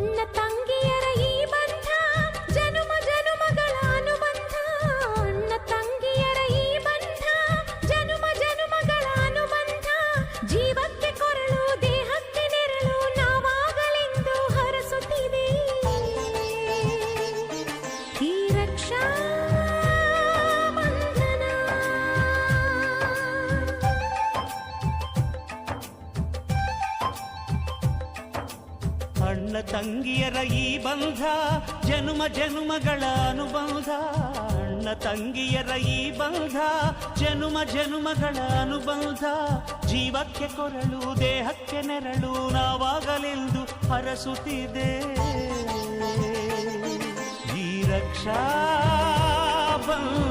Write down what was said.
ಅಣ್ಣ ತಂಗಿಯರ ಈ ಬಂಧ ಜನುಮ ಜನುಮಗಳ ಅನುಬಂಧ. ಅಣ್ಣ ತಂಗಿಯರ ಈ ಬಂಧ ಜನುಮ ಜನುಮಗಳ ಅನುಬಂಧ. ಜೀವಕ್ಕೆ ಕೊರಳು ದೇಹಕ್ಕೆ ನೆರಳು ನಾವಾಗಲೆಂದು ಹರಸುತ್ತಿದೆ ಈ ರಕ್ಷಾ ಬಂಧನ. ಅಣ್ಣ ತಂಗಿಯರ ಈ ಬಂಧ ಜನುಮ ಜನುಮಗಳ ಅನುಬಂಧ. ಅಣ್ಣ ತಂಗಿಯರ ಈ ಬಂಧ ಜನುಮ ಜನುಮಗಳ ಅನುಬಂಧ. ಜೀವಕ್ಕೆ ಕೊರಳು ದೇಹಕ್ಕೆ ನೆರಳು ನಾವಾಗಲೆಂದು ಹರಸುತ್ತಿದೆ ಈ ರಕ್ಷಾ ಬಂಧ.